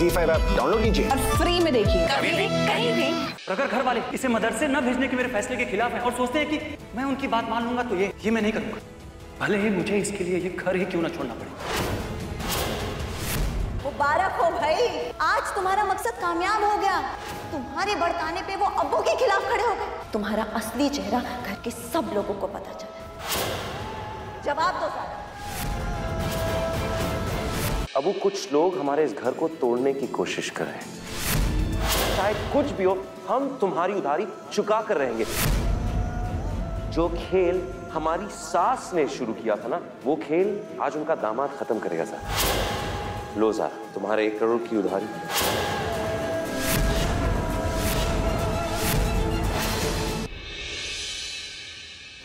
ZEE5 app download कीजिए और free में देखिए कभी भी कहीं भी। अगर घर वाले इसे मदरसे न भेजने के मेरे फैसले के खिलाफ हैं और सोचते हैं कि मैं उनकी बात मान लूंगा तो ये मैं नहीं करूंगा, भले ही मुझे इसके लिए ये घर ही क्यों ना छोड़ना पड़े। मुबारक हो भाई, आज तुम्हारा मकसद कामयाब हो गया। तुम्हारे भड़काने पे वो अब्बू के खिलाफ खड़े हो गए। तुम्हारा असली चेहरा घर के सब लोगों को पता चला। जवाब दो सारा। अबू, कुछ लोग हमारे इस घर को तोड़ने की कोशिश कर रहे हैं। चाहे कुछ भी हो, हम तुम्हारी उधारी चुका कर रहेंगे। जो खेल हमारी सास ने शुरू किया था ना, वो खेल आज उनका दामाद खत्म करेगा ज़ारा। लो ज़ारा, तुम्हारे 1 करोड़ की उधारी।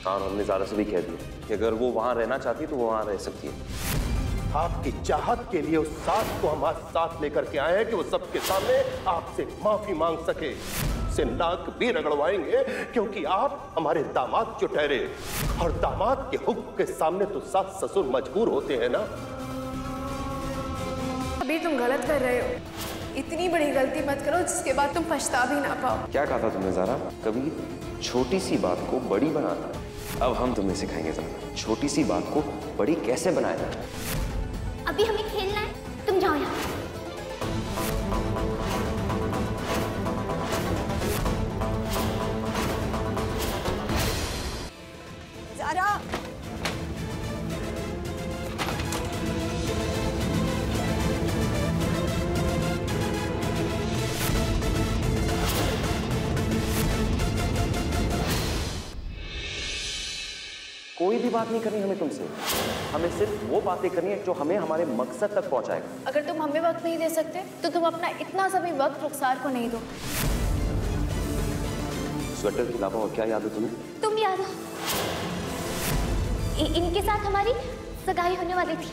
और हमने ज़ारा से भी कह दिया कि अगर वो वहां रहना चाहती है तो वो वहां रह सकती है। आपकी चाहत के लिए उस सास को हम आज साथ लेकर के आए हैं कि वो सबके सामने आपसे माफी मांग सके। से नाक भी रगड़वाएंगे क्योंकि आप हमारे दामाद जो ठहरे, और दामाद के हुक्म के सामने तो सास ससुर मजबूर होते हैं ना। अभी तुम गलत कर रहे हो। इतनी बड़ी गलती मत करो जिसके बाद तुम पछता भी ना पाओ। क्या कहा था तुमने ज़ारा? कभी छोटी सी बात को बड़ी बनाना। अब हम तुम्हें सिखाएंगे ज़ारा, छोटी सी बात को बड़ी कैसे बनाया जाए। अभी हमें खेलना है, तुम जाओ यहाँ। ज़ारा, कोई भी बात नहीं करनी हमें तुमसे। हमें सिर्फ वो बातें करनी है जो हमें हमारे मकसद तक पहुंचाएगा। अगर तुम हमें वक्त नहीं दे सकते तो तुम अपना इतना सा भी वक्त रुखसार को नहीं दो। स्वेटर के अलावा और क्या याद है तुम्हें? तुम याद हो, इनके साथ हमारी सगाई होने वाली थी।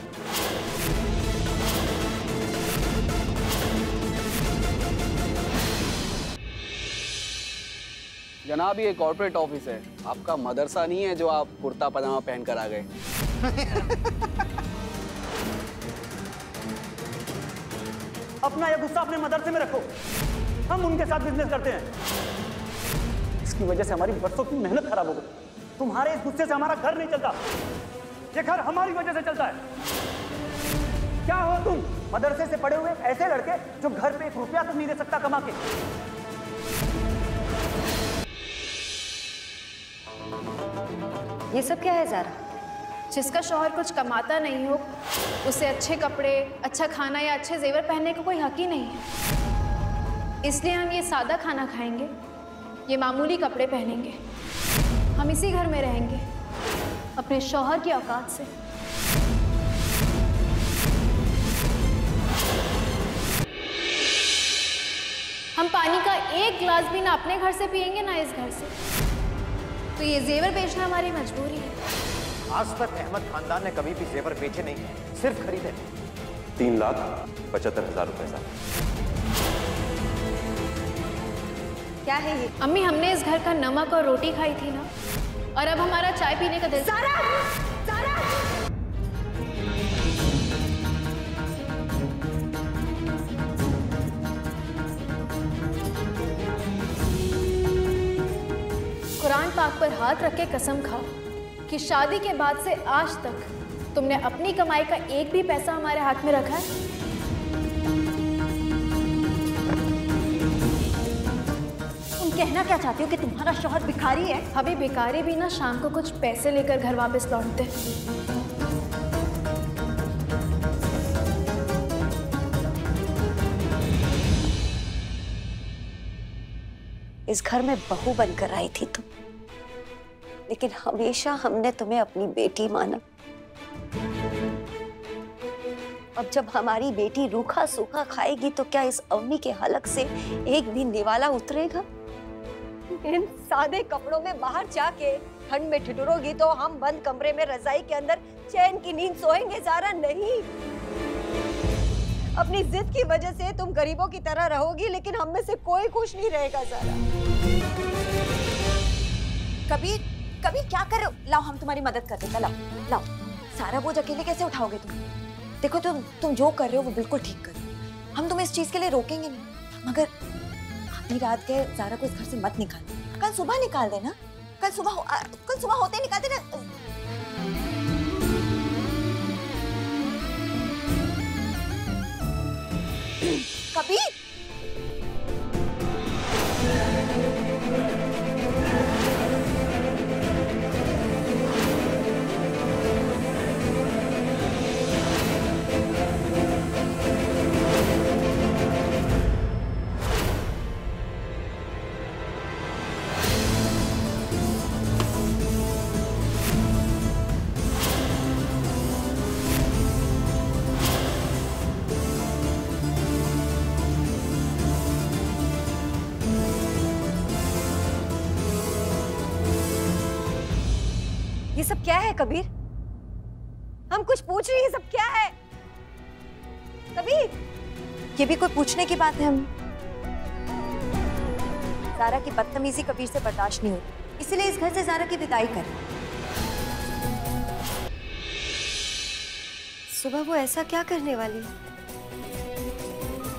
जनाब, ये कॉर्पोरेट ऑफिस है, आपका मदरसा नहीं है जो आप कुर्ता पजामा पहन कर आ गए। अपना ये गुस्सा अपने मदरसे में रखो, हम उनके साथ बिजनेस करते हैं। इसकी वजह से हमारी बरसों की मेहनत खराब हो गई। तुम्हारे इस गुस्से से हमारा घर नहीं चलता, ये घर हमारी वजह से चलता है। क्या हो तुम, मदरसे से पढ़े हुए ऐसे लड़के जो घर पे 1 रुपया तक नहीं दे सकता कमा के। ये सब क्या है ज़ारा? जिसका शौहर कुछ कमाता नहीं हो, उसे अच्छे कपड़े, अच्छा खाना या अच्छे जेवर पहनने का कोई हक ही नहीं है। इसलिए हम ये सादा खाना खाएंगे, ये मामूली कपड़े पहनेंगे, हम इसी घर में रहेंगे अपने शौहर की औकात से। हम पानी का 1 गिलास भी ना अपने घर से पिएंगे ना इस घर से। तो ये जेवर बेचना हमारी मजबूरी है। आज तक अहमद खानदान ने कभी भी जेवर बेचे नहीं, सिर्फ खरीदे। 3,75,000 रुपए साहब। क्या है ये? अम्मी, हमने इस घर का नमक और रोटी खाई थी ना, और अब हमारा चाय पीने का दिल। ज़ारा! ज़ारा! कुरान पाक पर हाथ रख के कसम खाओ कि शादी के बाद से आज तक तुमने अपनी कमाई का 1 भी पैसा हमारे हाथ में रखा है? तुम कहना क्या चाहती हो कि तुम्हारा शौहर भिखारी है? अभी भिखारी भी ना शाम को कुछ पैसे लेकर घर वापस लौटते। इस घर में बहू बनकर आई थी तुम, लेकिन हमेशा हमने तुम्हें अपनी बेटी माना। अब जब हमारी बेटी रूखा सूखा खाएगी तो क्या इस अम्मी के हलक से एक भी निवाला उतरेगा? इन सादे कपड़ों में बाहर जाके ठंड में ठिठुरोगी तो हम बंद कमरे में रजाई के अंदर चैन की नींद सोएंगे ज़ारा? नहीं। अपनी जिद की वजह से तुम गरीबों की तरह रहोगी, लेकिन हम में से कोई खुश नहीं रहेगा ज़ारा। कभी कभी क्या कर रहे हो? लाओ हम तुम्हारी मदद कर देते। लाओ लाओ, सारा बोझ अकेले कैसे उठाओगे तुम? देखो तुम जो कर रहे हो वो बिल्कुल ठीक कर रहे हो, हम तुम्हें इस चीज के लिए रोकेंगे नहीं, मगर आधी रात के ज़ारा को इस घर से मत निकाल। कल सुबह निकाल देना, कल सुबह होते निकाल देना। कबीर, ये सब क्या है कबीर? हम कुछ पूछ रहे हैं, ये सब क्या है? कबीर, ये भी कोई पूछने की बात है? हम ज़ारा की बदतमीजी कबीर से बर्दाश्त नहीं होती, इसीलिए इस घर से ज़ारा की विदाई कर। सुबह वो ऐसा क्या करने वाली है?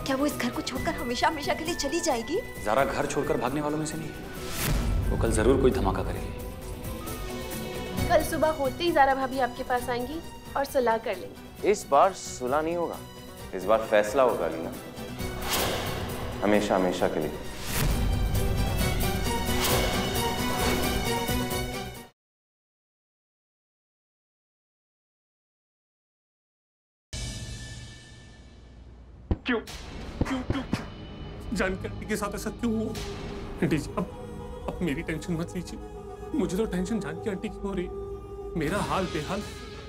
क्या वो इस घर को छोड़कर हमेशा हमेशा के लिए चली जाएगी? ज़ारा घर छोड़कर भागने वालों में से नहीं है। वो कल जरूर कोई धमाका करेगी। कल सुबह होते ही ज़ारा भाभी आपके पास आएंगी और सुलह कर लेंगी। इस बार सुलह नहीं होगा, इस बार फैसला होगा लीना, हमेशा हमेशा के लिए। क्यों क्यों क्यों जानकी के साथ ऐसा क्यों हुआ? आंटी जी, अब मेरी टेंशन मत लीजिए, मुझे तो टेंशन जानकी आंटी की हो रही है। मेरा हाल बेहाल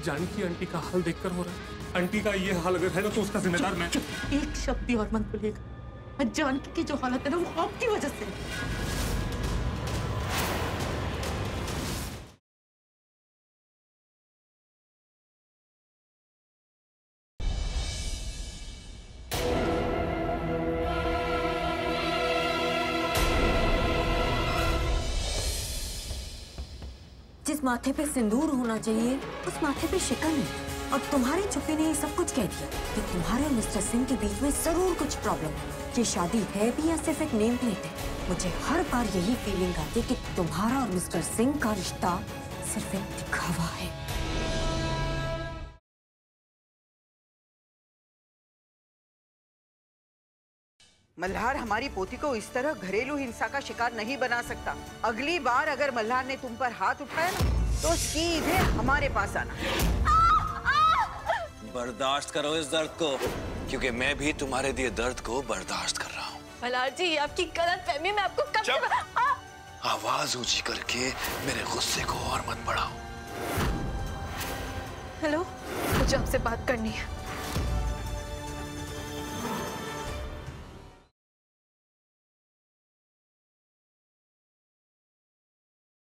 जानकी आंटी का हाल देखकर हो रहा है। आंटी का ये हाल अगर है ना तो उसका जिम्मेदार मैं। एक शब्द भी और मत बोलिएगा। जानकी की जो हालत है ना वो आपकी वजह से। जिस माथे पे सिंदूर होना चाहिए उस माथे पे शिकन है। और तुम्हारे चुप्पी ने ये सब कुछ कह दिया कि तुम्हारे और मिस्टर सिंह के बीच में जरूर कुछ प्रॉब्लम है। ये शादी है भी या सिर्फ एक नेम प्लेट है? मुझे हर बार यही फीलिंग आती है कि तुम्हारा और मिस्टर सिंह का रिश्ता सिर्फ एक दिखावा है। मल्हार हमारी पोती को इस तरह घरेलू हिंसा का शिकार नहीं बना सकता। अगली बार अगर मल्हार ने तुम पर हाथ उठाया ना तो सीधे हमारे पास आना। बर्दाश्त करो इस दर्द को, क्योंकि मैं भी तुम्हारे दिए दर्द को बर्दाश्त कर रहा हूँ। मल्हार जी, आपकी गलतफहमी में आपको कब से... आवाज ऊंची करके मेरे गुस्से को और मत बढ़ाओ। हेलो, मुझे आपसे बात करनी है।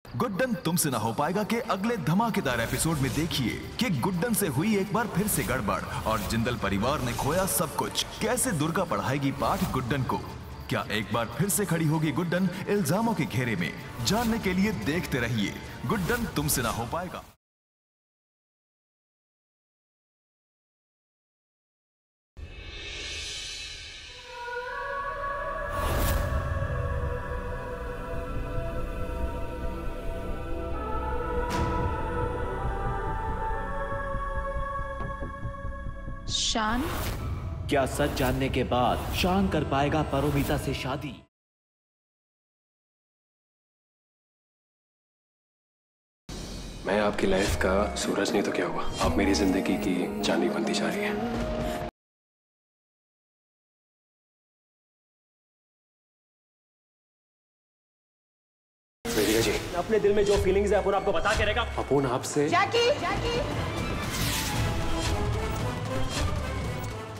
गुड्डन तुमसे ना हो पाएगा के अगले धमाकेदार एपिसोड में देखिए कि गुड्डन से हुई एक बार फिर से गड़बड़ और जिंदल परिवार ने खोया सब कुछ। कैसे दुर्गा पढ़ाएगी पाठ गुड्डन को? क्या एक बार फिर से खड़ी होगी गुड्डन इल्जामों के घेरे में? जानने के लिए देखते रहिए गुड्डन तुमसे ना हो पाएगा। शान? क्या सच जानने के बाद शान कर पाएगा परोमिता से शादी? मैं आपकी लाइफ का सूरज नहीं तो क्या हुआ, आप मेरी जिंदगी की चांदनी बनती जा रही है। जी, अपने दिल में जो फीलिंग्स है अपुन आपको बता के रहेगा। अपुन आपसे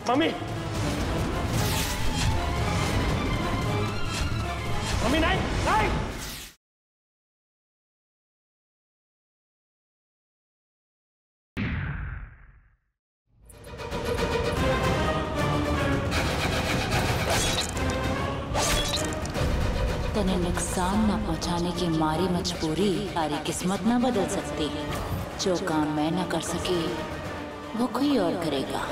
मम्मी, मम्मी नहीं, नहीं। तने नुकसान न पहुंचाने की मारी मजबूरी सारी किस्मत न बदल सकती। जो काम मैं न कर सकी वो कोई और करेगा।